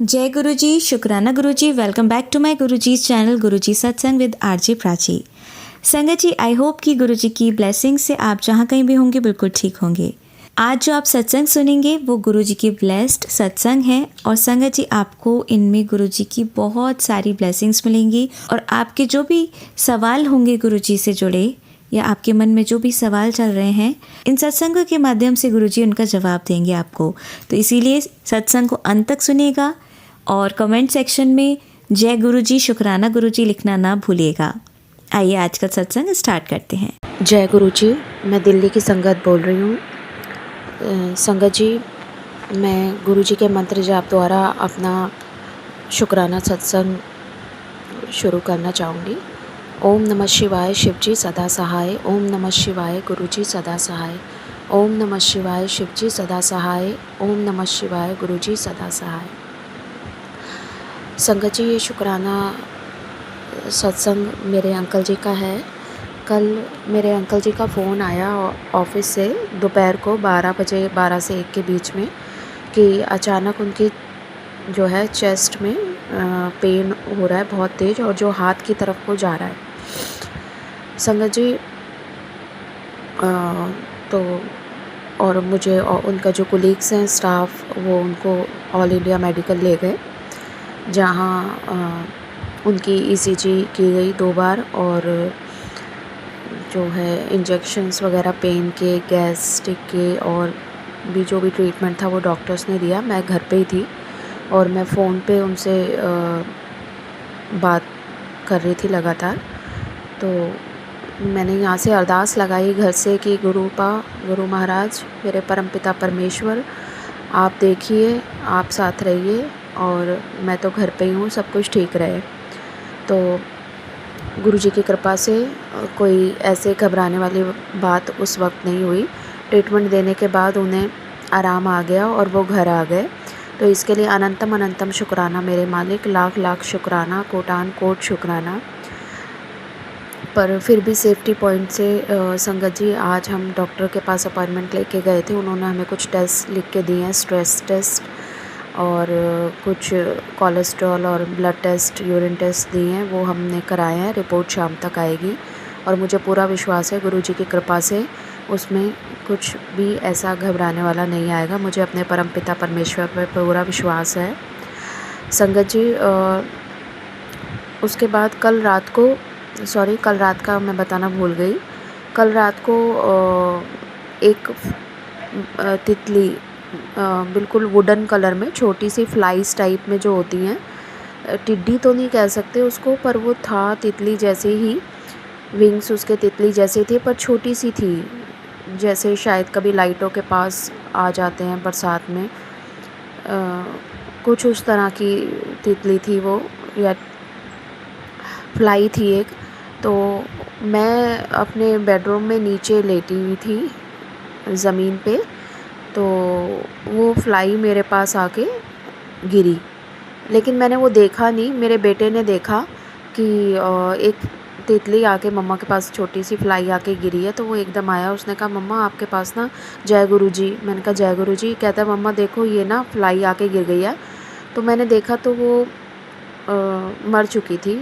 जय गुरु जी, शुक्राना गुरु जी। Welcome back to my Guru ji channel गुरु जी सत्संग विद आरजे प्राची। संगत जी, आई होप कि गुरु जी की ब्लेसिंग से आप जहाँ कहीं भी होंगे बिल्कुल ठीक होंगे। आज जो आप सत्संग सुनेंगे वो गुरु जी की ब्लेस्ड सत्संग है और संगत जी आपको इनमें गुरु जी की बहुत सारी ब्लेसिंग्स मिलेंगी और आपके जो भी सवाल होंगे गुरु जी से जुड़े या आपके मन में जो भी सवाल चल रहे हैं, इन सत्संगों के माध्यम से गुरुजी उनका जवाब देंगे आपको। तो इसीलिए सत्संग को अंत तक सुनिएगा और कमेंट सेक्शन में जय गुरुजी, शुक्राना गुरुजी लिखना ना भूलिएगा। आइए आज का सत्संग स्टार्ट करते हैं। जय गुरुजी, मैं दिल्ली की संगत बोल रही हूँ। संगत जी, मैं गुरुजी के मंत्र जाप द्वारा अपना शुक्राना सत्संग शुरू करना चाहूँगी। ओम नमः शिवाय शिवजी सदा सहाय, ओम नमः शिवाय गुरुजी सदा सहाय, ओम नमः शिवाय शिवजी सदा सहाय, ओम नमः शिवाय गुरुजी सदा सहाय। संगत जी, ये शुक्राना सत्संग मेरे अंकल जी का है। कल मेरे अंकल जी का फ़ोन आया ऑफिस से दोपहर को 12 बजे, 12 से 1 के बीच में, कि अचानक उनकी जो है चेस्ट में पेन हो रहा है बहुत तेज़ और जो हाथ की तरफ को जा रहा है। संगत जी, तो और मुझे और उनका जो कोलीग्स हैं स्टाफ, वो उनको ऑल इंडिया मेडिकल ले गए, जहाँ उनकी ईसीजी की गई 2 बार और जो है इंजेक्शन्स वगैरह पेन के, गैस्ट्रिक के और भी जो भी ट्रीटमेंट था वो डॉक्टर्स ने दिया। मैं घर पे ही थी और मैं फ़ोन पे उनसे बात कर रही थी लगातार। तो मैंने यहाँ से अरदास लगाई घर से कि गुरु महाराज, मेरे परमपिता परमेश्वर, आप देखिए, आप साथ रहिए और मैं तो घर पे ही हूँ, सब कुछ ठीक रहे। तो गुरुजी की कृपा से कोई ऐसे घबराने वाली बात उस वक्त नहीं हुई। ट्रीटमेंट देने के बाद उन्हें आराम आ गया और वो घर आ गए। तो इसके लिए अनंतम अनंतम शुक्राना मेरे मालिक, लाख लाख शुक्राना, कोटान कोट शुक्राना। पर फिर भी सेफ्टी पॉइंट से संगत जी, आज हम डॉक्टर के पास अपॉइंटमेंट लेके गए थे। उन्होंने हमें कुछ टेस्ट लिख के दिए हैं, स्ट्रेस टेस्ट और कुछ कोलेस्ट्रॉल और ब्लड टेस्ट, यूरिन टेस्ट दिए हैं, वो हमने कराए हैं। रिपोर्ट शाम तक आएगी और मुझे पूरा विश्वास है गुरुजी की कृपा से उसमें कुछ भी ऐसा घबराने वाला नहीं आएगा। मुझे अपने परमपिता परमेश्वर पर पूरा विश्वास है। संगत जी, उसके बाद कल रात का मैं बताना भूल गई। कल रात को एक तितली बिल्कुल वुडन कलर में, छोटी सी फ्लाइज टाइप में जो होती हैं, टिड्डी तो नहीं कह सकते उसको, पर वो था तितली जैसे ही, विंग्स उसके तितली जैसे थे पर छोटी सी थी, जैसे शायद कभी लाइटों के पास आ जाते हैं बरसात में, कुछ उस तरह की तितली थी वो, या फ्लाई थी एक। तो मैं अपने बेडरूम में नीचे लेटी हुई थी ज़मीन पे, तो वो फ्लाई मेरे पास आके गिरी, लेकिन मैंने वो देखा नहीं। मेरे बेटे ने देखा कि एक तितली आके मम्मा के पास, छोटी सी फ्लाई आके गिरी है। तो वो एकदम आया, उसने कहा मम्मा आपके पास ना जय गुरुजी। मैंने कहा जय गुरुजी। कहता है मम्मा देखो ये ना फ्लाई आके गिर गई है। तो मैंने देखा तो वो मर चुकी थी।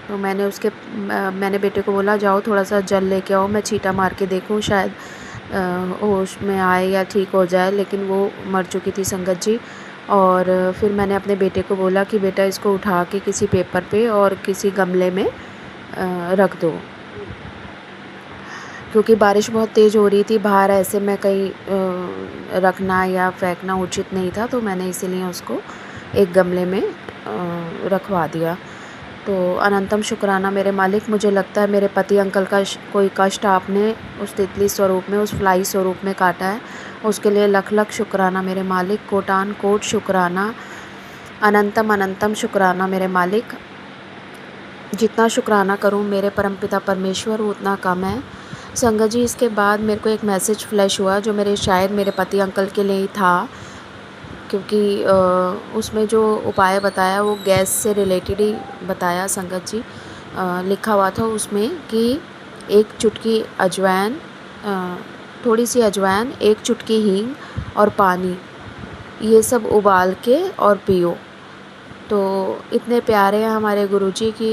तो मैंने बेटे को बोला जाओ थोड़ा सा जल लेके आओ, मैं छींटा मार के देखूँ शायद होश में आए या ठीक हो जाए, लेकिन वो मर चुकी थी संगत जी। और फिर मैंने अपने बेटे को बोला कि बेटा इसको उठा के किसी पेपर पे और किसी गमले में रख दो, क्योंकि बारिश बहुत तेज़ हो रही थी बाहर, ऐसे में कहीं रखना या फेंकना उचित नहीं था। तो मैंने इसीलिए उसको एक गमले में रखवा दिया। तो अनंतम शुक्राना मेरे मालिक। मुझे लगता है मेरे पति अंकल का कोई कष्ट आपने उस तितली स्वरूप में, उस फ्लाई स्वरूप में काटा है, उसके लिए लख लख शुक्राना मेरे मालिक, कोटान कोट शुक्राना, अनंतम अनंतम शुक्राना मेरे मालिक। जितना शुक्राना करूं मेरे परमपिता परमेश्वर उतना कम है। संगत जी, इसके बाद मेरे को एक मैसेज फ्लैश हुआ जो शायद मेरे पति अंकल के लिए ही था, क्योंकि उसमें जो उपाय बताया वो गैस से रिलेटेड ही बताया संगत जी। लिखा हुआ था उसमें कि एक चुटकी अजवाइन, थोड़ी सी अजवाइन, एक चुटकी हींग और पानी, ये सब उबाल के और पियो। तो इतने प्यारे हैं हमारे गुरुजी कि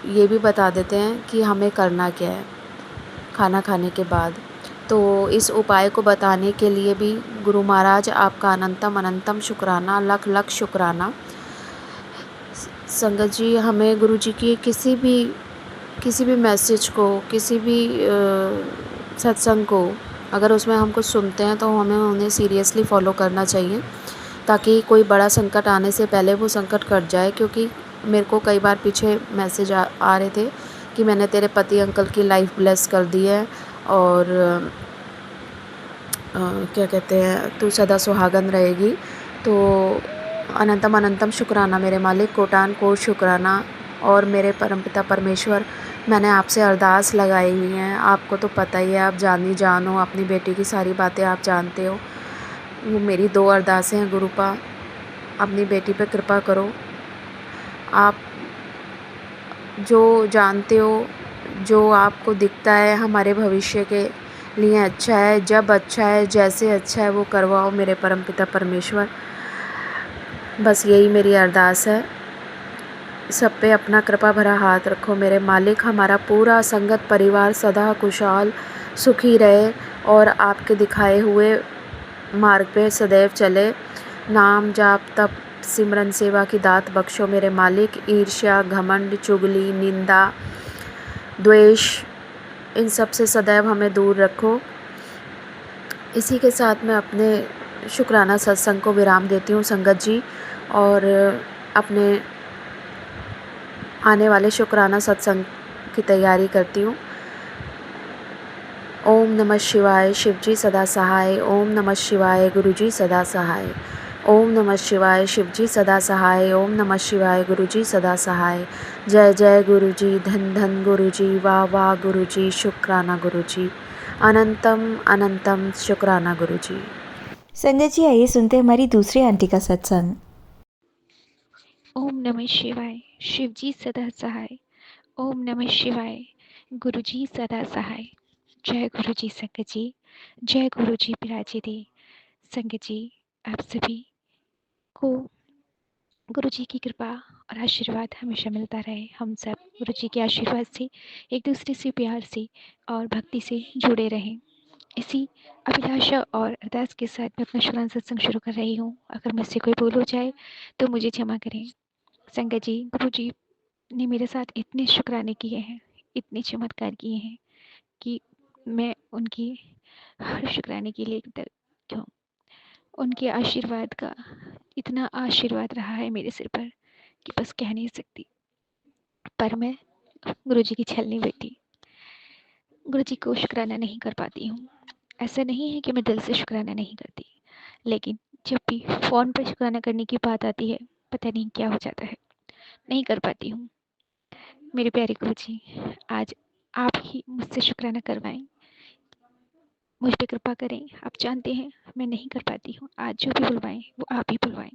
ये भी बता देते हैं कि हमें करना क्या है खाना खाने के बाद। तो इस उपाय को बताने के लिए भी गुरु महाराज आपका अनंतम अनंतम शुक्राना, लख लख शुक्राना। संगत जी, हमें गुरुजी की किसी भी मैसेज को, किसी भी सत्संग को अगर उसमें हम कुछ सुनते हैं तो हमें उन्हें सीरियसली फॉलो करना चाहिए, ताकि कोई बड़ा संकट आने से पहले वो संकट कट जाए। क्योंकि मेरे को कई बार पीछे मैसेज आ रहे थे कि मैंने तेरे पति अंकल की लाइफ ब्लेस कर दी है और क्या कहते हैं, तू सदा सुहागन रहेगी। तो अनंतम अनंतम शुक्राना मेरे मालिक, कोटान कोट शुक्राना। और मेरे परमपिता परमेश्वर, मैंने आपसे अरदास लगाई हुई हैं। आपको तो पता ही है, आप जानी जान हो, अपनी बेटी की सारी बातें आप जानते हो। वो मेरी 2 अरदासें हैं गुरुपा, अपनी बेटी पे कृपा करो। आप जो जानते हो, जो आपको दिखता है हमारे भविष्य के लिए अच्छा है, जब अच्छा है, जैसे अच्छा है वो करवाओ मेरे परमपिता परमेश्वर। बस यही मेरी अरदास है। सब पे अपना कृपा भरा हाथ रखो मेरे मालिक। हमारा पूरा संगत परिवार सदा खुशहाल सुखी रहे और आपके दिखाए हुए मार्ग पे सदैव चले। नाम जाप तप सिमरन सेवा की दात बख्शो मेरे मालिक। ईर्ष्या घमंड चुगली निंदा द्वेष, इन सब से सदैव हमें दूर रखो। इसी के साथ मैं अपने शुक्राना सत्संग को विराम देती हूँ संगत जी, और अपने आने वाले शुक्राना सत्संग की तैयारी करती हूँ। ओम नमः शिवाय, शिवजी सदा सहाय। ओम नमः शिवाय, गुरुजी सदा सहाय। ओम नमः शिवाय, शिवजी सदा सहाय। ओम नमः शिवाय, गुरुजी सदा सहाय। जय जय गुरुजी, धन धन गुरुजी, वाह वाह गुरुजी, शुक्राना गुरुजी, अनंतम अनंतम शुक्राना गुरुजी। संगत जी, आइए सुनते हैं हमारी दूसरी आंटी का सत्संग। ओम नमः शिवाय, शिवजी सदा सहाय। ओम नमः शिवाय, गुरुजी सदा सहाय। जय गुरुजी संगत जी, जय गुरुजी बिराजे दे। संगत जी, आप सभी को गुरुजी की कृपा और आशीर्वाद हमेशा मिलता रहे। हम सब गुरुजी के आशीर्वाद से, एक दूसरे से प्यार से और भक्ति से जुड़े रहें। इसी अभिलाषा और अरदास के साथ मैं अपना शुक्राना सत्संग शुरू कर रही हूँ। अगर मुझसे कोई भूल हो जाए तो मुझे क्षमा करें। संगत जी, गुरुजी ने मेरे साथ इतने शुक्राने किए हैं, इतने चमत्कार किए हैं कि मैं उनकी हर शुक्राने के लिए कृतज्ञ हूँ। उनके आशीर्वाद का इतना आशीर्वाद रहा है मेरे सिर पर कि बस कह नहीं सकती। पर मैं गुरुजी की छलनी बेटी गुरुजी को शुक्राना नहीं कर पाती हूँ। ऐसा नहीं है कि मैं दिल से शुक्राना नहीं करती, लेकिन जब भी फ़ोन पर शुक्राना करने की बात आती है, पता नहीं क्या हो जाता है, नहीं कर पाती हूँ। मेरे प्यारे गुरुजी, आज आप ही मुझसे शुक्राना करवाएं, मुझ पे कृपा करें। आप जानते हैं मैं नहीं कर पाती हूँ। आज जो भी बुलवाएं वो आप ही बुलवाएं।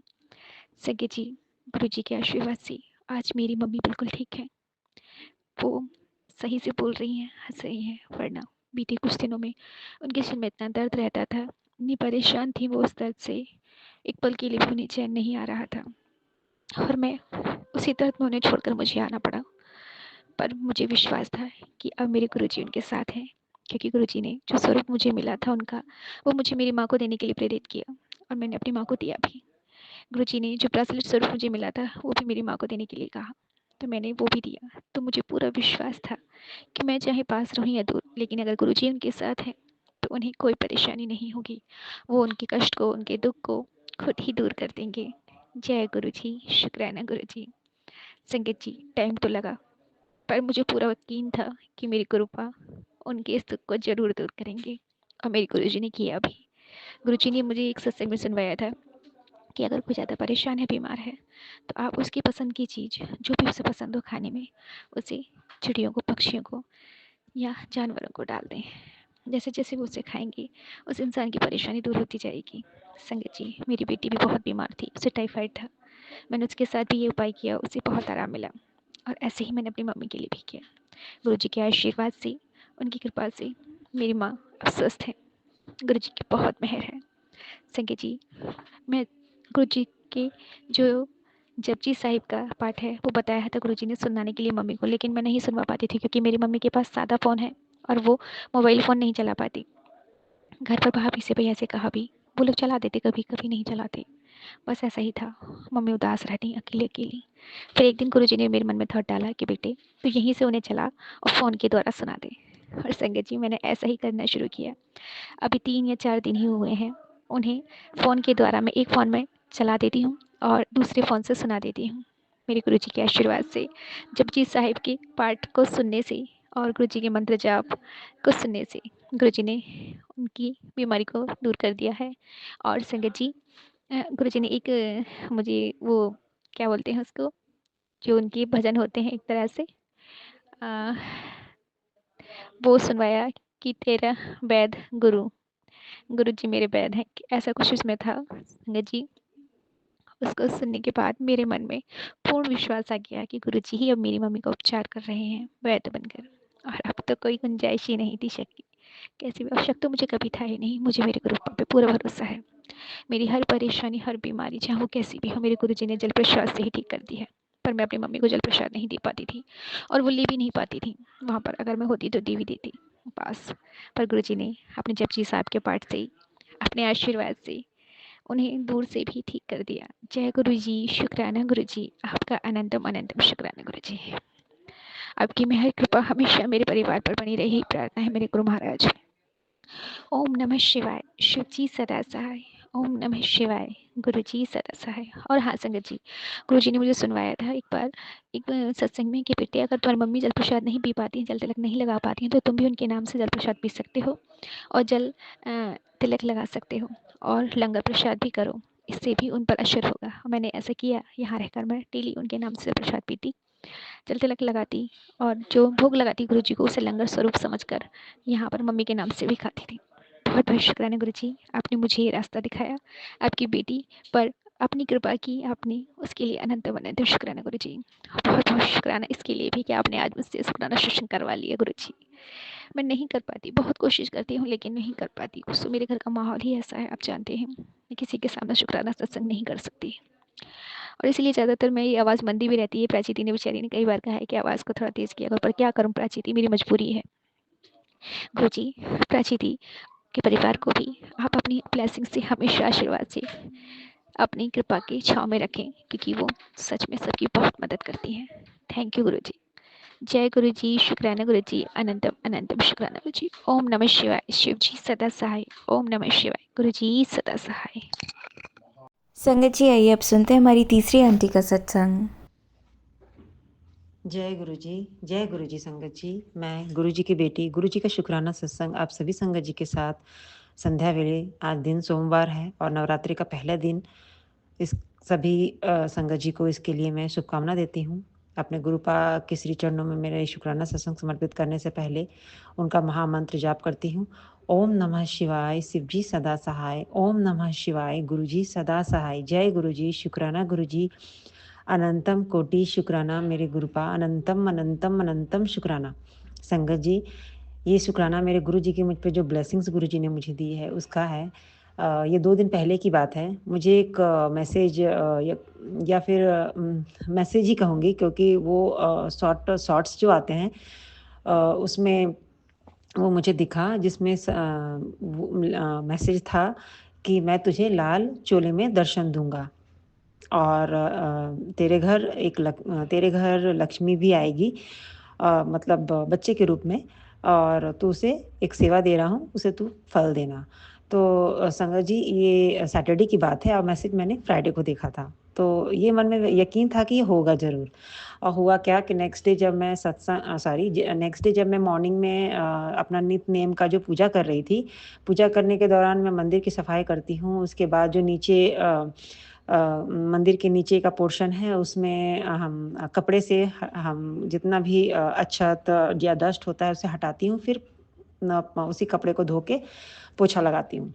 सगे जी, गुरुजी के आशीर्वाद से आज मेरी मम्मी बिल्कुल ठीक है। वो सही से बोल रही हैं, हंस रही हैं, वरना बीते कुछ दिनों में उनके सिर में इतना दर्द रहता था, इतनी परेशान थी वो उस दर्द से, एक पल के लिए भी उन्हें चैन नहीं आ रहा था। और मैं उसी दर्द में उन्हें छोड़कर मुझे आना पड़ा। पर मुझे विश्वास था कि अब मेरे गुरुजी उनके साथ हैं, क्योंकि गुरुजी ने जो स्वरूप मुझे मिला था उनका, वो मुझे मेरी माँ को देने के लिए प्रेरित किया और मैंने अपनी माँ को दिया भी। गुरुजी ने जो प्रचलित स्वरूप मुझे मिला था वो भी मेरी माँ को देने के लिए कहा, तो मैंने वो भी दिया। तो मुझे पूरा विश्वास था कि मैं चाहे पास रहूँ या दूर, लेकिन अगर गुरुजी उनके साथ हैं तो उन्हें कोई परेशानी नहीं होगी। वो उनके कष्ट को, उनके दुख को खुद ही दूर कर देंगे। जय गुरुजी, शुक्राना गुरुजी। संगत जी, टाइम तो लगा, पर मुझे पूरा यकीन था कि मेरी कृपा उनके इस दुख को ज़रूर दूर करेंगे, और मेरे गुरुजी ने किया भी। गुरुजी ने मुझे एक सत्संग में सुनवाया था कि अगर कोई ज़्यादा परेशान है, बीमार है, तो आप उसकी पसंद की चीज़, जो भी उसे पसंद हो खाने में, उसे चिड़ियों को, पक्षियों को या जानवरों को डाल दें। जैसे जैसे वो उसे खाएंगे, उस इंसान की परेशानी दूर होती जाएगी। संगत जी, मेरी बेटी भी बहुत बीमार थी, उसे टाइफाइड था। मैंने उसके साथ भी ये उपाय किया, उसे बहुत आराम मिला, और ऐसे ही मैंने अपनी मम्मी के लिए भी किया। गुरु जी के आशीर्वाद से, उनकी कृपा से मेरी माँ अब स्वस्थ है। गुरु जी की बहुत मेहर है। संगत जी, मैं गुरु जी के जो जपजी साहिब का पाठ है वो बताया था गुरुजी ने सुनाने के लिए मम्मी को, लेकिन मैं नहीं सुनवा पाती थी क्योंकि मेरी मम्मी के पास सादा फ़ोन है और वो मोबाइल फ़ोन नहीं चला पाती। घर पर भाभी से भैया से कहा भी, वो लोग चला देते, कभी कभी नहीं चलाते। बस ऐसा ही था, मम्मी उदास रहती अकेली अकेली। फिर एक दिन गुरुजी ने मेरे मन में थॉट डाला कि बेटे तू यहीं से उन्हें चला और फ़ोन के द्वारा सुना दे। और संगत जी मैंने ऐसा ही करना शुरू किया। अभी 3 या 4 दिन ही हुए हैं। उन्हें फ़ोन के द्वारा मैं एक फ़ोन में चला देती हूँ और दूसरे फ़ोन से सुना देती हूँ। मेरे गुरुजी के आशीर्वाद से, जपजी साहिब के पाठ को सुनने से और गुरुजी के मंत्र जाप को सुनने से गुरुजी ने उनकी बीमारी को दूर कर दिया है। और संगत जी गुरुजी ने एक मुझे वो क्या बोलते हैं उसको, जो उनके भजन होते हैं एक तरह से, अ, वो सुनवाया कि तेरा वैद गुरु, गुरु जी मेरे वैद हैं, ऐसा कुछ उसमें था संगत जी। उसको सुनने के बाद मेरे मन में पूर्ण विश्वास आ गया कि गुरु जी ही अब मेरी मम्मी का उपचार कर रहे हैं वैद्य बनकर। और अब तो कोई गुंजाइश ही नहीं थी शक की। कैसी भी, और शक तो मुझे कभी था ही नहीं, मुझे मेरे गुरु पे पूरा भरोसा है। मेरी हर परेशानी, हर बीमारी, चाहे वो कैसी भी हो, मेरे गुरु जी ने जल प्रसाद से ही ठीक कर दी है। पर मैं अपनी मम्मी को जल प्रसाद नहीं दे पाती थी और वो ले भी नहीं पाती थी वहाँ पर। अगर मैं होती तो दे भी देती पास। पर गुरु जी ने अपने जपजी साहब के पाठ से, अपने आशीर्वाद से उन्हें दूर से भी ठीक कर दिया। जय गुरु जी, शुक्राना गुरु जी, आपका अनंतम अनंतम शुक्राना गुरु जी। आपकी मेहर कृपा हमेशा मेरे परिवार पर बनी रही, प्रार्थना है मेरे गुरु महाराज। ओम नमः शिवाय, शिव जी सदा सहाय। ओम नमः शिवाय, गुरु जी सदा सहाय। और हाँ संगत जी, गुरु जी ने मुझे सुनवाया था एक बार, एक सत्संग में कि बेटे अगर तुम्हारी मम्मी जल प्रसाद नहीं पी पाती हैं, जल तिलक नहीं लगा पाती हैं, तो तुम भी उनके नाम से जल प्रसाद पी सकते हो और जल तिलक लगा सकते हो और लंगर प्रसाद भी करो, इससे भी उन पर असर होगा। मैंने ऐसा किया, यहाँ रहकर मैं डेली उनके नाम से प्रसाद पीती, जल तिलक लगाती और जो भोग लगाती गुरु जी को उसे लंगर स्वरूप समझकर यहाँ पर मम्मी के नाम से भी खाती थी। बहुत बहुत शुक्राना गुरु जी, आपने मुझे ये रास्ता दिखाया, आपकी बेटी पर अपनी कृपा की आपने, उसके लिए अनंत अनंत शुक्राना गुरु जी। बहुत बहुत शुक्राना इसके लिए भी कि आपने आज मुझसे शुक्राना सेशन करवा लिया गुरु जी। मैं नहीं कर पाती, बहुत कोशिश करती हूँ लेकिन नहीं कर पाती। कुछ तो मेरे घर का माहौल ही ऐसा है, आप जानते हैं, मैं किसी के सामने शुक्राना सत्संग नहीं कर सकती और इसीलिए ज़्यादातर मैं ये आवाज़ मंदी भी रहती है। प्राचीति ने बेचारी ने कई बार कहा है कि आवाज़ को थोड़ा तेज़ किया करो, पर क्या करूँ प्राचीति, मेरी मजबूरी है। गुरु जी, प्राचीति के परिवार को भी आप अपनी ब्लेसिंग से, हमेशा आशीर्वाद से, अपनी कृपा की छाँव में रखें क्योंकि वो सच में सबकी बहुत मदद करती हैं। थैंक यू गुरु जी। जय गुरु जी, शुक्राना गुरु जी, अनंतम अनंतम शुक्राना गुरु जी। ओम नमः शिवाय, शिव जी सदा सहाय। ओम नमः शिवाय, गुरु जी सदा सहाय। संगत जी आइए अब सुनते हैं हमारी तीसरी आंटी का सत्संग। जय गुरु जी, जय गुरु जी। संगत जी, मैं गुरु जी की बेटी, गुरु जी का शुक्राना सत्संग आप सभी संगत जी के साथ संध्या वेले। आज दिन सोमवार है और नवरात्रि का पहला दिन। इस सभी संगत जी को इसके लिए मैं शुभकामना देती हूँ। अपने गुरुपा के श्री चरणों में मेरे शुक्राना सत्संग समर्पित करने से पहले उनका महामंत्र जाप करती हूँ। ओम नमः शिवाय, शिव जी सदा सहाय। ओम नमः शिवाय, गुरु जी सदा सहाय। जय गुरु जी, शुक्राना गुरु जी, अनंतम कोटि शुक्राना मेरे गुरुपा, अनंतम अनंतम अनंतम शुक्राना। संगत जी, ये शुक्राना मेरे गुरु जी की मुझ पे जो ब्लेसिंग्स गुरु जी ने मुझे दी है उसका है। ये 2 दिन पहले की बात है। मुझे एक मैसेज या फिर मैसेज ही कहूँगी क्योंकि वो शॉर्ट्स जो आते हैं उसमें वो मुझे दिखा जिसमें मैसेज था कि मैं तुझे लाल चोले में दर्शन दूँगा और तेरे घर लक्ष्मी भी आएगी, मतलब बच्चे के रूप में, और तू उसे एक सेवा दे रहा हूँ, उसे तू फल देना। तो संगत जी, ये सैटरडे की बात है और मैसेज मैंने फ्राइडे को देखा था। तो ये मन में यकीन था कि ये होगा ज़रूर। और हुआ क्या कि नेक्स्ट डे जब मैं मॉर्निंग में अपना नित्य नेम का जो पूजा कर रही थी, पूजा करने के दौरान मैं मंदिर की सफाई करती हूँ। उसके बाद जो नीचे मंदिर के नीचे का पोर्शन है उसमें हम कपड़े से हम जितना भी अच्छत या डस्ट होता है उसे हटाती हूँ, फिर उसी कपड़े को धो के पोछा लगाती हूँ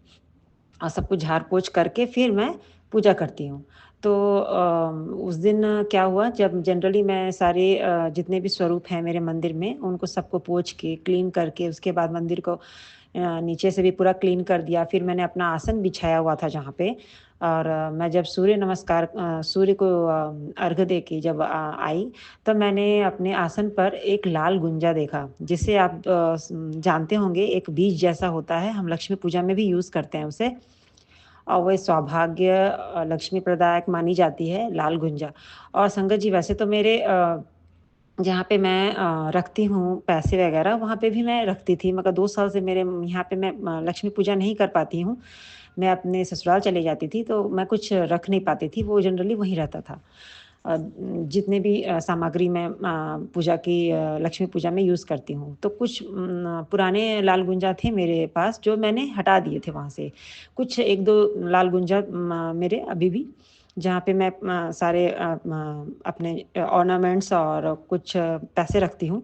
और सब कुछ झाड़ पोछ करके फिर मैं पूजा करती हूँ। तो उस दिन क्या हुआ, जब जनरली मैं सारे जितने भी स्वरूप हैं मेरे मंदिर में उनको सबको पोछ के क्लीन करके उसके बाद मंदिर को नीचे से भी पूरा क्लीन कर दिया। फिर मैंने अपना आसन बिछाया हुआ था जहाँ पे और मैं जब सूर्य को अर्घ्य दे के जब आई, तब मैंने अपने आसन पर एक लाल गुंजा देखा, जिसे आप जानते होंगे, एक बीज जैसा होता है, हम लक्ष्मी पूजा में भी यूज़ करते हैं उसे। और वो सौभाग्य लक्ष्मी प्रदायक मानी जाती है लाल गुंजा। और संगत जी, वैसे तो मेरे जहाँ पे मैं रखती हूँ पैसे वगैरह, वहाँ पे भी मैं रखती थी, मगर 2 साल से मेरे यहाँ पे मैं लक्ष्मी पूजा नहीं कर पाती हूँ। मैं अपने ससुराल चली जाती थी, तो मैं कुछ रख नहीं पाती थी, वो जनरली वहीं रहता था। जितने भी सामग्री मैं पूजा की लक्ष्मी पूजा में यूज़ करती हूँ। तो कुछ पुराने लाल गुंजा थे मेरे पास, जो मैंने हटा दिए थे वहाँ से। कुछ 1-2 लाल गुंजा मेरे अभी भी, जहाँ पे मैं सारे अपने ऑर्नामेंट्स और कुछ पैसे रखती हूँ,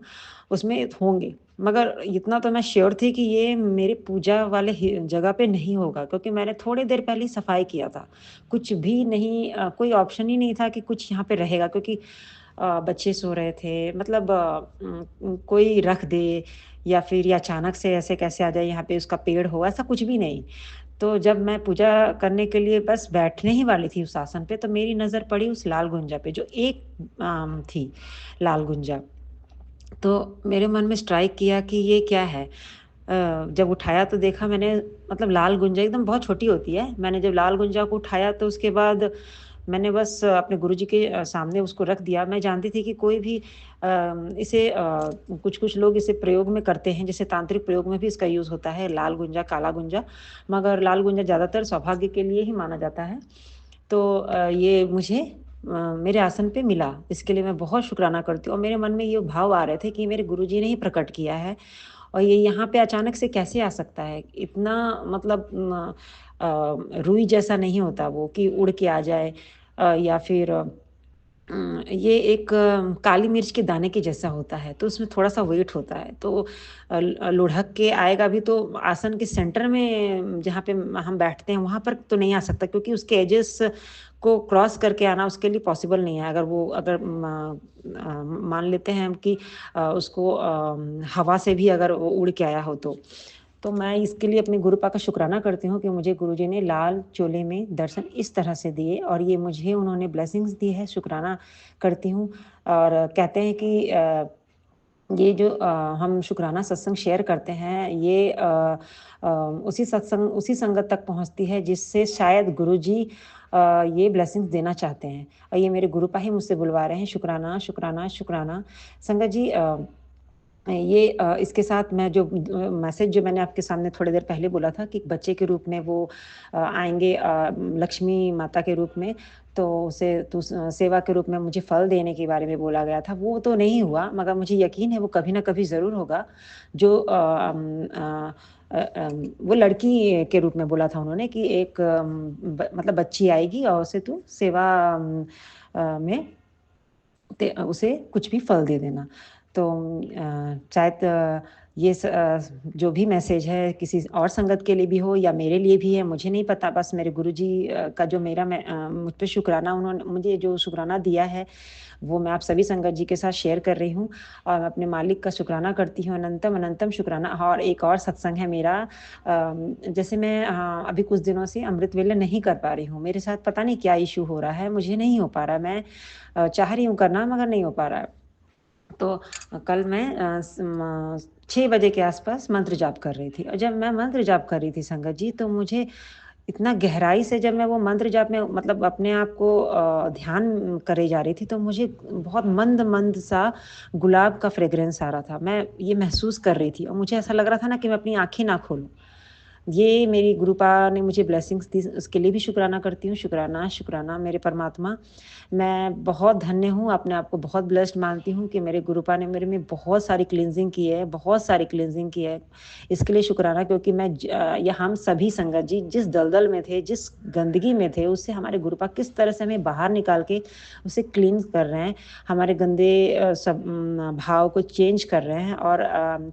उसमें होंगे। मगर इतना तो मैं श्योर थी कि ये मेरे पूजा वाले जगह पे नहीं होगा, क्योंकि मैंने थोड़ी देर पहले ही सफाई किया था। कुछ भी नहीं, कोई ऑप्शन ही नहीं था कि कुछ यहाँ पे रहेगा, क्योंकि बच्चे सो रहे थे, मतलब कोई रख दे या फिर या अचानक से ऐसे कैसे आ जाए यहाँ पे, उसका पेड़ हो, ऐसा कुछ भी नहीं। तो जब मैं पूजा करने के लिए बस बैठने ही वाली थी उस आसन पे, तो मेरी नज़र पड़ी उस लाल गुंजा पे, जो एक थी लाल गुंजा। तो मेरे मन में स्ट्राइक किया कि ये क्या है? जब उठाया तो देखा मैंने, मतलब लाल गुंजा एकदम बहुत छोटी होती है। मैंने जब लाल गुंजा को उठाया, तो उसके बाद मैंने बस अपने गुरुजी के सामने उसको रख दिया। मैं जानती थी कि कोई भी इसे कुछ-कुछ लोग इसे प्रयोग में करते हैं, जैसे तांत्रिक प्रयोग में भी इसका यूज़ होता है, लाल गुंजा, काला गुंजा। मगर लाल गुंजा ज़्यादातर सौभाग्य के लिए ही माना जाता है। तो ये मुझे मेरे आसन पे मिला, इसके लिए मैं बहुत शुक्राना करती हूँ, और मेरे मन में ये भाव आ रहे थे कि मेरे गुरुजी ने ही प्रकट किया है, और ये यहाँ पे अचानक से कैसे आ सकता है? इतना, मतलब रुई जैसा नहीं होता वो कि उड़ के आ जाए, या फिर ये एक काली मिर्च के दाने के जैसा होता है, तो उसमें थोड़ा-सा वेट होता है। तो लुढ़क के आएगा भी तो आसन के सेंटर में, जहाँ पे हम बैठते हैं, वहाँ पर तो नहीं आ सकता, क्योंकि उसके एजेस को क्रॉस करके आना उसके लिए पॉसिबल नहीं है। अगर मान लेते हैं हम कि उसको हवा से भी अगर वो उड़ के आया हो तो। तो मैं इसके लिए अपने गुरुपा का शुक्राना करती हूँ कि मुझे गुरुजी ने लाल चोले में दर्शन इस तरह से दिए, और ये मुझे उन्होंने ब्लेसिंग्स दी है, शुक्राना करती हूँ। और कहते हैं कि ये जो हम शुक्राना सत्संग शेयर करते हैं, ये उसी संगत तक पहुँचती है जिससे शायद गुरुजी ये ब्लेसिंग्स देना चाहते हैं, और ये मेरे गुरुपा ही मुझसे बुलवा रहे हैं, शुक्राना, शुक्राना, शुक्राना। संगत जी, ये इसके साथ मैं जो मैसेज जो मैंने आपके सामने थोड़ी देर पहले बोला था कि एक बच्चे के रूप में वो आएँगे, लक्ष्मी माता के रूप में, तो उसे सेवा के रूप में मुझे फल देने के बारे में बोला गया था। वो तो नहीं हुआ, मगर मुझे यकीन है वो कभी न कभी ज़रूर होगा। जो वो लड़की के रूप में बोला था उन्होंने कि एक मतलब बच्ची आएगी और उसे तू सेवा में उसे कुछ भी फल दे देना। तो शायद जो भी मैसेज है किसी और संगत के लिए भी हो या मेरे लिए भी है, मुझे नहीं पता। बस मेरे गुरुजी का जो मुझ पे शुक्राना, उन्होंने मुझे जो शुक्राना दिया है, वो मैं आप सभी संगत जी के साथ शेयर कर रही हूँ, और मैं अपने मालिक का शुक्राना करती हूँ, अनंतम अनंतम शुक्राना। और एक और सत्संग है मेरा, जैसे मैं अभी कुछ दिनों से अमृत वेला नहीं कर पा रही हूँ। मेरे साथ पता नहीं क्या इश्यू हो रहा है, मुझे नहीं हो पा रहा। मैं चाह रही हूँ करना, मगर नहीं हो पा रहा है। तो कल मैं 6 बजे के आसपास मंत्र जाप कर रही थी, और जब मैं मंत्र जाप कर रही थी संगत जी, तो मुझे इतना गहराई से, जब मैं वो मंत्र जाप में मतलब अपने आप को ध्यान करे जा रही थी, तो मुझे बहुत मंद-मंद सा गुलाब का फ्रेग्रेंस आ रहा था। मैं ये महसूस कर रही थी, और मुझे ऐसा लग रहा था ना कि मैं अपनी आँखें ना खोलूँ। ये मेरी गुरुपा ने मुझे ब्लेसिंग्स दी, उसके लिए भी शुक्राना करती हूँ। शुक्राना, शुक्राना मेरे परमात्मा। मैं बहुत धन्य हूँ, अपने आप को बहुत ब्लेस्ड मानती हूँ कि मेरे गुरुपा ने मेरे में बहुत सारी क्लींजिंग की है, बहुत सारी क्लींजिंग की है। इसके लिए शुक्राना, क्योंकि या हम सभी संगत जी जिस दलदल में थे, जिस गंदगी में थे, उससे हमारे गुरुपा किस तरह से हमें बाहर निकाल के उसे क्लींस कर रहे हैं। हमारे गंदे भाव को चेंज कर रहे हैं, और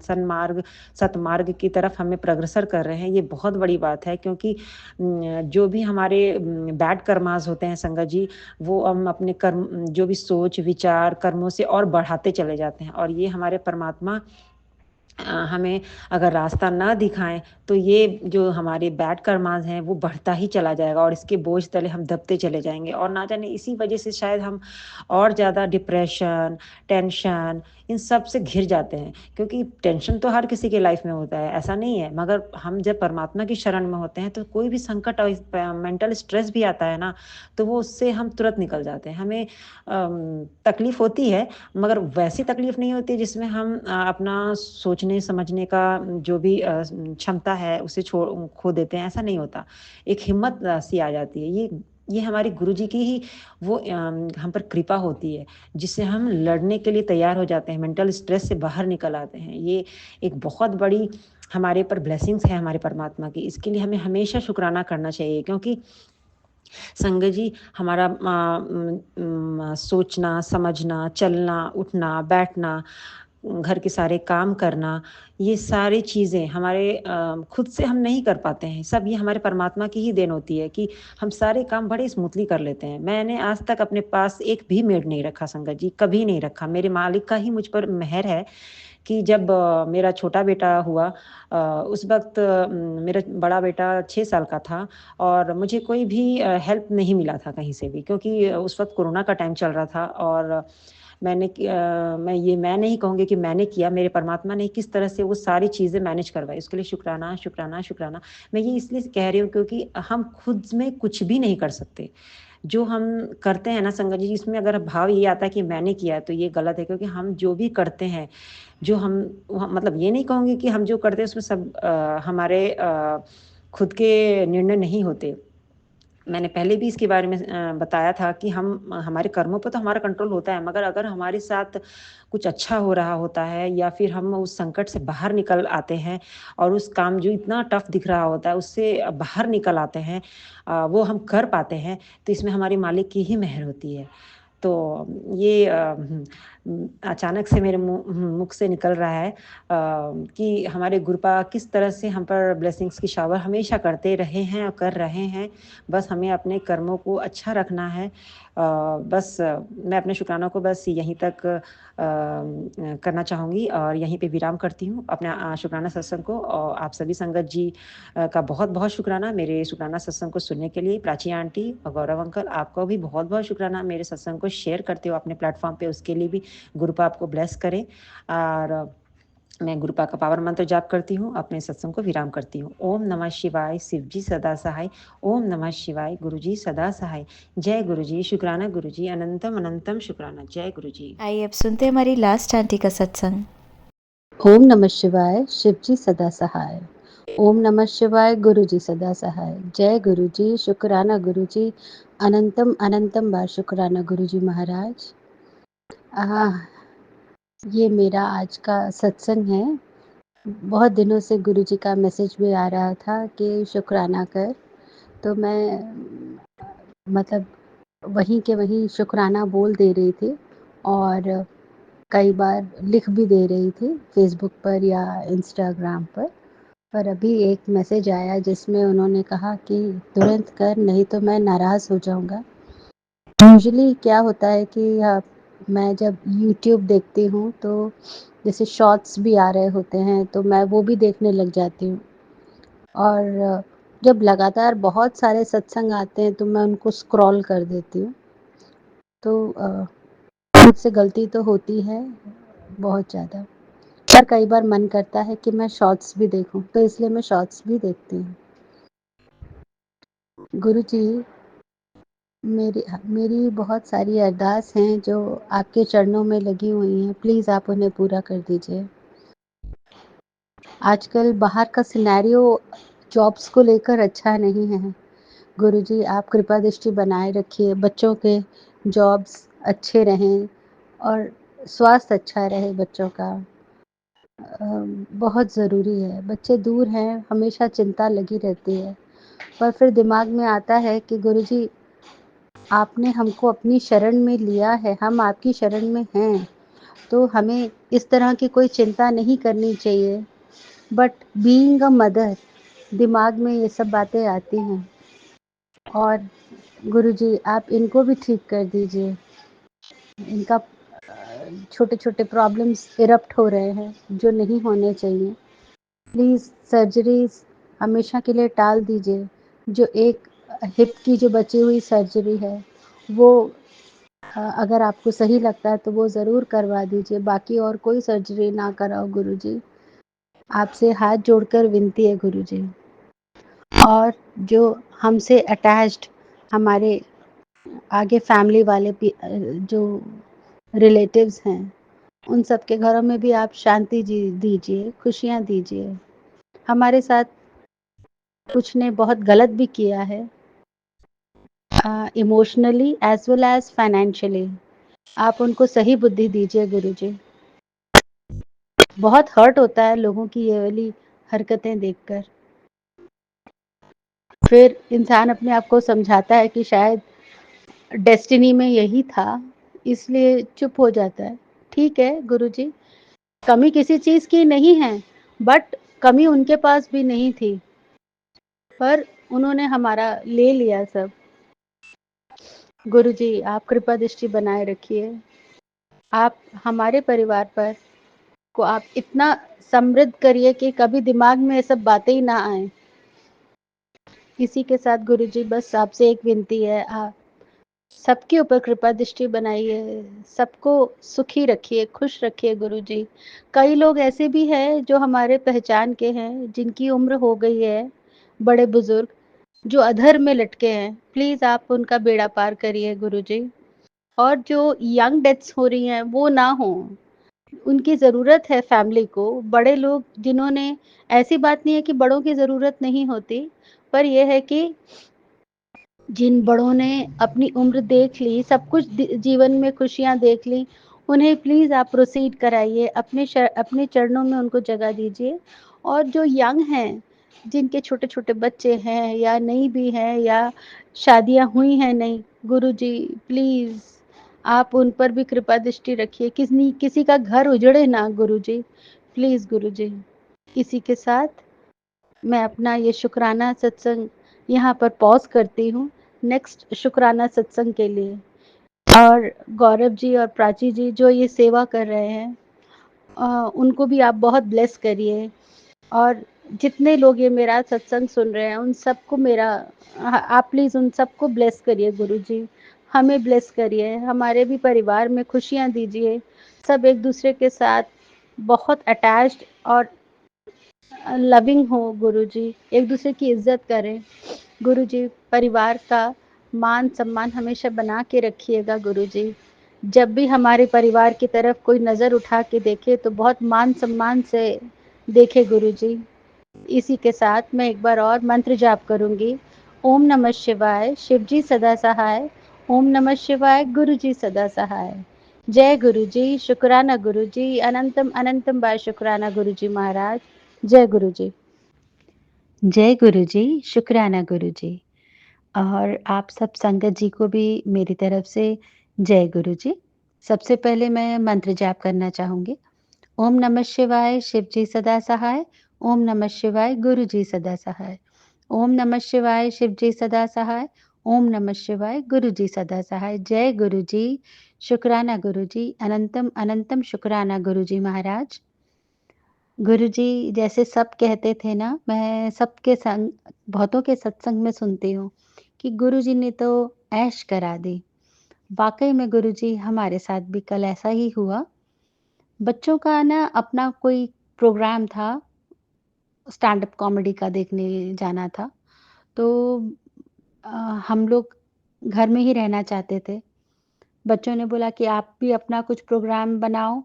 सतमार्ग की तरफ हमें अग्रसर कर रहे हैं। ये बहुत बड़ी बात है, क्योंकि जो भी हमारे बैड कर्मास होते हैं संगत जी, वो हम अपने कर्म, जो भी सोच विचार कर्मों से और बढ़ाते चले जाते हैं, और ये हमारे परमात्मा हमें अगर रास्ता ना दिखाएँ, तो ये जो हमारे बैड कर्माज़ हैं, वो बढ़ता ही चला जाएगा और इसके बोझ तले हम दबते चले जाएँगे और ना जाने इसी वजह से शायद हम और ज़्यादा डिप्रेशन, टेंशन इन सब से घिर जाते हैं। क्योंकि टेंशन तो हर किसी के लाइफ़ में होता है, ऐसा नहीं है। मगर हम जब परमात्मा की शरण में होते हैं, तो कोई भी संकट और इस प मेंटल स्ट्रेस भी आता है ना, तो वो उससे हम तुरंत निकल जाते हैं। हमें तकलीफ़ होती है मगर वैसी तकलीफ़ नहीं होती जिसमें हम अपना सोचने समझने का जो भी क्षमता है उसे खो देते हैं, ऐसा नहीं होता। एक हिम्मत सी आ जाती है। ये हमारे गुरुजी की ही वो हम पर कृपा होती है, जिससे हम लड़ने के लिए तैयार हो जाते हैं, मेंटल स्ट्रेस से बाहर निकल आते हैं। ये एक बहुत बड़ी हमारे ऊपर ब्लेसिंग्स है हमारे परमात्मा की। इसके लिए हमें हमेशा शुकराना करना चाहिए क्योंकि संगत जी हमारा सोचना, समझना, चलना, उठना, बैठना, घर के सारे काम करना, ये सारी चीज़ें हमारे खुद से हम नहीं कर पाते हैं। सब ये हमारे परमात्मा की ही देन होती है कि हम सारे काम बड़े स्मूथली कर लेते हैं। मैंने आज तक अपने पास एक भी मेड नहीं रखा संगत जी, कभी नहीं रखा। मेरे मालिक का ही मुझ पर मेहर है कि जब मेरा छोटा बेटा हुआ उस वक़्त मेरा बड़ा बेटा 6 साल का था और मुझे कोई भी हेल्प नहीं मिला था कहीं से भी क्योंकि उस वक़्त कोरोना का टाइम चल रहा था और मैं नहीं कहूँगी कि मैंने किया, मेरे परमात्मा ने किस तरह से वो सारी चीज़ें मैनेज करवाई, उसके लिए शुक्राना, शुक्राना, शुक्राना। मैं ये इसलिए कह रही हूँ क्योंकि हम खुद में कुछ भी नहीं कर सकते। जो हम करते हैं ना संगत जी, इसमें अगर भाव ये आता है कि मैंने किया, तो ये गलत है क्योंकि हम जो भी करते हैं जो हम वह मतलब ये नहीं कहूँगी कि हम जो करते हैं उसमें सब हमारे खुद के निर्णय नहीं होते। मैंने पहले भी इसके बारे में बताया था कि हम हमारे कर्मों पे तो हमारा कंट्रोल होता है, मगर अगर हमारे साथ कुछ अच्छा हो रहा होता है या फिर हम उस संकट से बाहर निकल आते हैं और उस काम जो इतना टफ दिख रहा होता है, उससे बाहर निकल आते हैं वो हम कर पाते हैं, तो इसमें हमारे मालिक की ही मेहर होती है। तो ये अचानक से मेरे मुख से निकल रहा है कि हमारे गुरुपा किस तरह से हम पर ब्लेसिंग्स की शावर हमेशा करते रहे हैं और कर रहे हैं। बस हमें अपने कर्मों को अच्छा रखना है। बस मैं अपने शुक्राना को बस यहीं तक करना चाहूँगी और यहीं पे विराम करती हूँ अपने शुक्राना सत्संग को और आप सभी संगत जी का बहुत-बहुत शुक्राना मेरे शुक्राना सत्संग को सुनने के लिए। प्राची आंटी और गौरव अंकल आपको भी बहुत-बहुत शुक्राना मेरे सत्संग को शेयर करते हो अपने प्लेटफ़ॉर्म पे उसके लिए भी गुरुपा आपको ब्लेस करें और मैं गुरुपा का पावर मंत्र जाप करती हूँ, अपने सत्संग को विराम करती हूँ। ओम नमः शिवाय, शिव जी सदा सहाय। ओम नमः शिवाय, गुरुजी सदा सहाय। जय गुरुजी, शुक्राना गुरुजी, अनंतम अनंतम शुक्राना। जय गुरुजी। आइए अब सुनते हैं हमारी लास्ट आंटी का सत्संग। ओम नमः शिवाय, शिवजी सदा सहाय। ओम नमः शिवाय, गुरुजी सदा सहाय। जय गुरुजी, शुक्राना गुरुजी, अनंतम अनंतम बार शुक्राना गुरुजी महाराज। ये मेरा आज का सत्संग है। बहुत दिनों से गुरुजी का मैसेज भी आ रहा था कि शुक्राना कर, तो मैं मतलब वहीं के वहीं शुक्राना बोल दे रही थी और कई बार लिख भी दे रही थी फेसबुक पर या इंस्टाग्राम पर। पर अभी एक मैसेज आया जिसमें उन्होंने कहा कि तुरंत कर, नहीं तो मैं नाराज़ हो जाऊंगा। यूजुअली क्या होता है कि मैं जब यूट्यूब देखती हूँ तो जैसे शॉर्ट्स भी आ रहे होते हैं तो मैं वो भी देखने लग जाती हूँ और जब लगातार बहुत सारे सत्संग आते हैं तो मैं उनको स्क्रॉल कर देती हूँ। तो मुझसे गलती तो होती है बहुत ज़्यादा, पर कई बार मन करता है कि मैं शॉर्ट्स भी देखूं, तो इसलिए मैं शॉर्ट्स भी देखती हूँ। गुरुजी, मेरी बहुत सारी अरदास हैं जो आपके चरणों में लगी हुई हैं, प्लीज़ आप उन्हें पूरा कर दीजिए। आजकल बाहर का सिनेरियो जॉब्स को लेकर अच्छा नहीं है। गुरुजी, आप कृपा दृष्टि बनाए रखिए, बच्चों के जॉब्स अच्छे रहें और स्वास्थ्य अच्छा रहे बच्चों का। बहुत ज़रूरी है। बच्चे दूर हैं, हमेशा चिंता लगी रहती है, पर फिर दिमाग में आता है कि गुरुजी, आपने हमको अपनी शरण में लिया है, हम आपकी शरण में हैं, तो हमें इस तरह की कोई चिंता नहीं करनी चाहिए। बट बीइंग अ मदर, दिमाग में ये सब बातें आती हैं और गुरुजी आप इनको भी ठीक कर दीजिए। इनका छोटे-छोटे प्रॉब्लम्स इरप्ट हो रहे हैं, जो नहीं होने चाहिए। प्लीज़ सर्जरीज़ हमेशा के लिए टाल दीजिए। जो एक हिप की जो बची हुई सर्जरी है, वो अगर आपको सही लगता है तो वो ज़रूर करवा दीजिए, बाकी और कोई सर्जरी ना कराओ गुरुजी। आपसे हाथ जोड़कर विनती है गुरुजी। और जो हमसे अटैच्ड हमारे आगे फैमिली वाले जो रिलेटिव्स हैं, उन सब के घरों में भी आप शांति दीजिए, खुशियाँ दीजिए। हमारे साथ कुछ ने बहुत गलत भी किया है, emotionally as well as financially. आप उनको सही बुद्धि दीजिए गुरुजी। बहुत हर्ट होता है लोगों की ये वाली हरकतें देखकर। फिर इंसान अपने आप को समझाता है कि शायद डेस्टिनी में यही था, इसलिए चुप हो जाता है। ठीक है गुरुजी, कमी किसी चीज़ की नहीं है, बट कमी उनके पास भी नहीं थी, पर उन्होंने हमारा ले लिया सब। गुरुजी, आप कृपा दृष्टि बनाए रखिए। आप हमारे परिवार पर को आप इतना समृद्ध करिए कि कभी दिमाग में ये सब बातें ही ना आएँ। इसी के साथ गुरुजी बस आपसे एक विनती है, आप सबके ऊपर कृपा दृष्टि बनाइए, सबको सुखी रखिए, खुश रखिए गुरुजी। कई लोग ऐसे भी हैं जो हमारे पहचान के हैं, जिनकी उम्र हो गई है, बड़े बुजुर्ग, जो अधर में लटके हैं। प्लीज़ आप उनका बेड़ा पार करिए गुरुजी। और जो यंग डेथ्स हो रही हैं, वो ना हों। उनकी ज़रूरत है फैमिली को। बड़े लोग जिन्होंने, ऐसी बात नहीं है कि बड़ों की ज़रूरत नहीं होती, पर ये है कि जिन बड़ों ने अपनी उम्र देख ली, सब कुछ जीवन में खुशियाँ देख ली, उन्हें प्लीज़ आप प्रोसीड कराइए, अपने चरणों में उनको जगह दीजिए। और जो यंग हैं, जिनके छोटे-छोटे बच्चे हैं या नहीं भी हैं या शादियाँ हुई हैं नहीं, गुरुजी प्लीज़ आप उन पर भी कृपा दृष्टि रखिए। किसी का घर उजड़े ना गुरुजी, प्लीज़ गुरुजी। इसी के साथ मैं अपना ये शुक्राना सत्संग यहाँ पर पॉज़ करती हूँ, नेक्स्ट शुक्राना सत्संग के लिए। और गौरव जी और प्राची जी जो ये सेवा कर रहे हैं, उनको भी आप बहुत ब्लेस करिए। और जितने लोग ये मेरा सत्संग सुन रहे हैं, उन सबको मेरा आप प्लीज़ उन सबको ब्लेस करिए गुरुजी। हमें ब्लेस करिए, हमारे भी परिवार में खुशियाँ दीजिए। सब एक-दूसरे के साथ बहुत अटैच्ड और लविंग हो गुरुजी, एक-दूसरे की इज़्ज़त करें। गुरुजी, परिवार का मान-सम्मान हमेशा बना के रखिएगा गुरुजी। जब भी हमारे परिवार की तरफ कोई नज़र उठा के देखे तो बहुत मान-सम्मान से देखे गुरुजी। इसी के साथ मैं एक बार और मंत्र जाप करूँगी। ओम नमः शिवाय, शिवजी सदा सहाय। ओम नमः शिवाय, गुरुजी सदा सहाय। जय गुरुजी, शुक्राना गुरुजी, अनंतम अनंतम बार शुक्राना गुरुजी महाराज। जय गुरुजी। जय गुरुजी, शुक्राना गुरुजी। और आप सब संगत जी को भी मेरी तरफ से जय गुरुजी। सबसे पहले मैं मंत्र जाप करना चाहूँगी। ओम नमः शिवाय, शिवजी सदा सहाय। ओम नमः शिवाय, गुरुजी सदा सहाय। ओम नमः शिवाय, शिवजी सदा सहाय। ओम नमः शिवाय, गुरुजी सदा सहाय। जय गुरुजी, शुक्राना गुरुजी, अनंतम अनंतम शुक्राना गुरुजी महाराज। गुरुजी जैसे सब कहते थे ना, मैं सबके संग बहुतों के सत्संग में सुनती हूँ कि गुरुजी ने तो ऐश करा दी। वाक़ई में गुरुजी हमारे साथ भी कल ऐसा ही हुआ। बच्चों का ना अपना कोई प्रोग्राम था, स्टैंड अप कॉमेडी का देखने जाना था। तो अ, हम लोग घर में ही रहना चाहते थे। बच्चों ने बोला कि आप भी अपना कुछ प्रोग्राम बनाओ,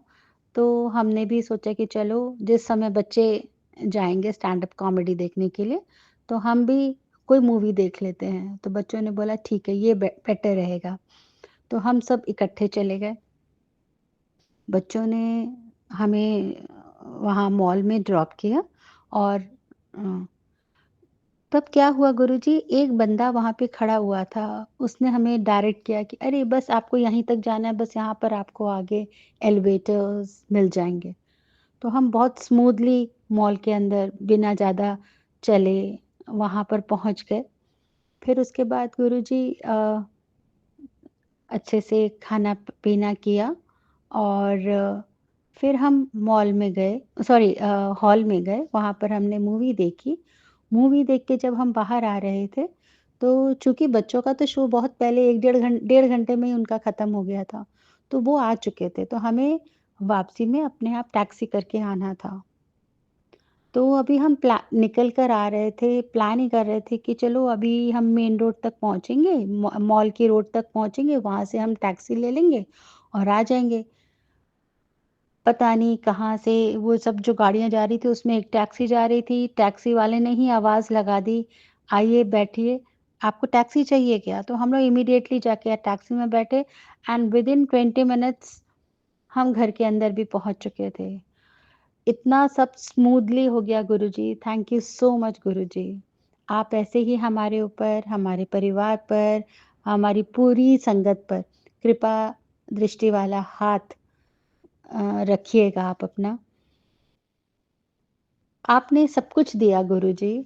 तो हमने भी सोचा कि चलो जिस समय बच्चे जाएँगे स्टैंड अप कॉमेडी देखने के लिए, तो हम भी कोई मूवी देख लेते हैं। तो बच्चों ने बोला ठीक है, ये बेटर रहेगा। तो हम सब इकट्ठे चले गए। बच्चों ने हमें वहाँ मॉल में ड्रॉप किया। और अ, तब क्या हुआ गुरुजी, एक बंदा वहाँ पे खड़ा हुआ था। उसने हमें डायरेक्ट किया कि अरे बस आपको यहीं तक जाना है, बस यहाँ पर आपको आगे एलिवेटर्स मिल जाएँगे। तो हम बहुत स्मूथली मॉल के अंदर बिना ज़्यादा चले वहाँ पर पहुँच गए। फिर उसके बाद गुरुजी अच्छे से खाना पीना किया और फिर हम हॉल में गए, वहाँ पर हमने मूवी देखी। मूवी देख के जब हम बाहर आ रहे थे, तो चूँकि बच्चों का तो शो बहुत पहले 1 डेढ़ घंटे में ही उनका ख़त्म हो गया था, तो वो आ चुके थे, तो हमें वापसी में अपने आप टैक्सी करके आना था। तो अभी हम निकल कर आ रहे थे, प्लान ही कर रहे थे कि चलो अभी हम मेन रोड तक पहुँचेंगे, मॉल की रोड तक पहुँचेंगे, वहाँ से हम टैक्सी ले लेंगे और आ जाएँगे। पता नहीं कहाँ से वो सब जो गाड़ियाँ जा रही थी उसमें एक टैक्सी जा रही थी, टैक्सी वाले ने ही आवाज़ लगा दी, आइए बैठिए, आपको टैक्सी चाहिए क्या? तो हम लोग इमीडिएटली जाके टैक्सी में बैठे एंड विदिन 20 मिनट्स हम घर के अंदर भी पहुँच चुके थे। इतना सब स्मूथली हो गया गुरुजी, थैंक यू सो मच गुरुजी। आप ऐसे ही हमारे ऊपर, हमारे परिवार पर, हमारी पूरी संगत पर कृपा दृष्टि वाला हाथ रखिएगा आप अपना। आपने सब कुछ दिया गुरुजी,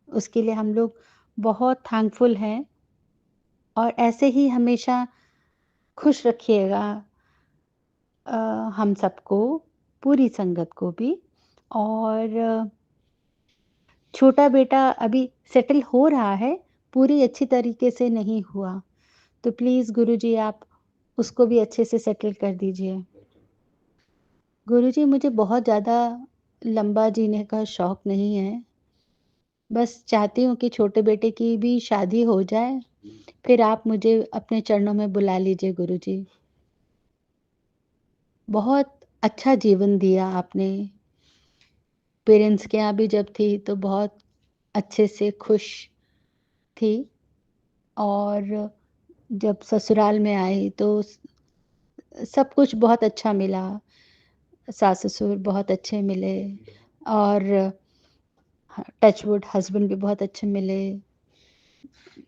उसके लिए हम लोग बहुत थैंकफुल हैं और ऐसे ही हमेशा खुश रखिएगा अ, हम सबको, पूरी संगत को भी। और छोटा बेटा अभी सेटल हो रहा है, पूरी अच्छी तरीके से नहीं हुआ, तो प्लीज़ गुरुजी आप उसको भी अच्छे से सेटल कर दीजिए। गुरुजी मुझे बहुत ज़्यादा लंबा जीने का शौक नहीं है, बस चाहती हूँ कि छोटे बेटे की भी शादी हो जाए, फिर आप मुझे अपने चरणों में बुला लीजिए गुरुजी। बहुत अच्छा जीवन दिया आपने, पेरेंट्स के यहाँ भी जब थी तो बहुत अच्छे से खुश थी और जब ससुराल में आई तो सब कुछ बहुत अच्छा मिला। सास-ससुर बहुत अच्छे मिले और टच वुड हस्बैंड भी बहुत अच्छे मिले।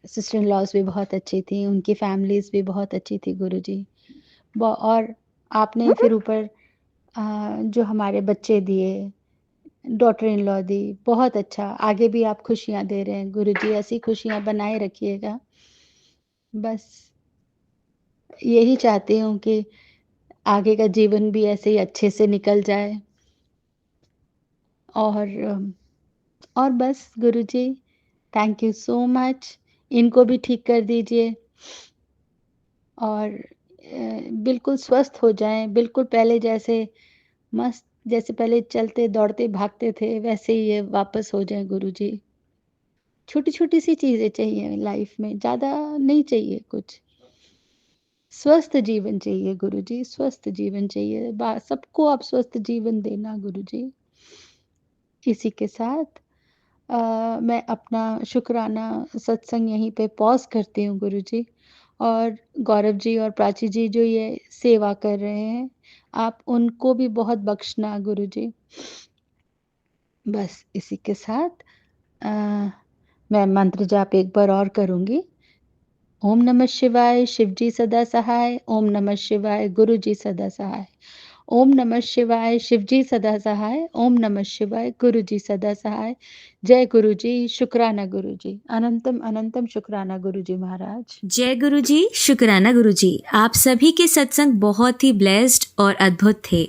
सिस्टर इन लॉज़ भी बहुत अच्छी थी, उनकी फैमिलीज़ भी बहुत अच्छी थी गुरुजी। और आपने फिर ऊपर जो हमारे बच्चे दिए, डॉटर इन लॉ दी, बहुत अच्छा। आगे भी आप खुशियाँ दे रहे हैं गुरुजी, ऐसी खुशियाँ बनाए रखिएगा। बस यही चाहती हूँ कि आगे का जीवन भी ऐसे ही अच्छे से निकल जाए और और बस गुरुजी थैंक यू सो मच। इनको भी ठीक कर दीजिए और बिल्कुल स्वस्थ हो जाएँ, बिल्कुल पहले जैसे मस्त, जैसे पहले चलते, दौड़ते, भागते थे, वैसे ही ये वापस हो जाएँ गुरुजी। छोटी-छोटी सी चीज़ें चाहिए लाइफ़ में, ज़्यादा नहीं चाहिए कुछ। स्वस्थ जीवन चाहिए गुरुजी, स्वस्थ जीवन चाहिए। सबको आप स्वस्थ जीवन देना गुरुजी। इसी के साथ मैं अपना शुक्राना सत्संग यहीं पे पॉज़ करती हूँ गुरुजी। और गौरव जी और प्राची जी जो ये सेवा कर रहे हैं, आप उनको भी बहुत बख्शना गुरुजी। बस इसी के साथ अ, मैं मंत्र जाप एक बार और करूँगी। ओम नमः शिवाय, शिवजी सदा सहाय। ओम नमः शिवाय, गुरुजी सदा सहाय। ओम नमः शिवाय, शिवजी सदा सहाय। ओम नमः शिवाय, गुरुजी सदा सहाय। जय गुरुजी, शुक्राना गुरुजी। अनंतम अनंतम शुक्राना गुरुजी महाराज। जय गुरु जी, शुक्राना गुरु जी। आप सभी के सत्संग बहुत ही ब्लेस्ड और अद्भुत थे।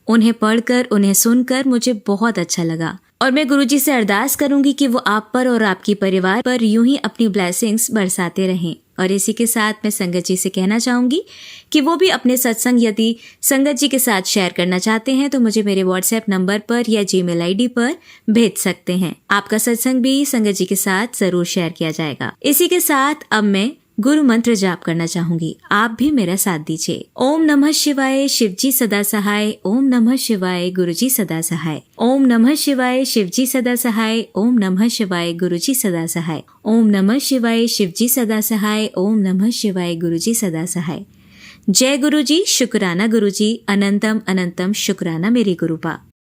उन्हें पढ़कर, उन्हें सुनकर मुझे बहुत अच्छा लगा और मैं गुरु जी से अरदास करूंगी कि वो आप पर और आपकी परिवार पर यूं ही अपनी ब्लेसिंग्स बरसाते रहें। और इसी के साथ मैं संगत जी से कहना चाहूंगी कि वो भी अपने सत्संग यदि संगत जी के साथ शेयर करना चाहते हैं तो मुझे मेरे व्हाट्सएप नंबर पर या जीमेल आईडी पर भेज सकते हैं। आपका सत्संग भी संगत जी के साथ जरूर शेयर किया जाएगा। इसी के साथ अब मैं गुरु मंत्र जाप करना चाहूंगी, आप भी मेरा साथ दीजिए। ओम नमः शिवाय, शिवजी सदा सहाय। ओम नमः शिवाय, गुरुजी सदा सहाय। ओम नमः शिवाय, शिवजी सदा सहाय। ओम नमः शिवाय, गुरुजी सदा सहाय। ओम नमः शिवाय, शिवजी सदा सहाय। ओम नमः शिवाय, गुरुजी सदा सहाय। जय गुरुजी, शुक्राना गुरुजी। अनंतम अनंतम शुक्राना मेरे गुरुपा।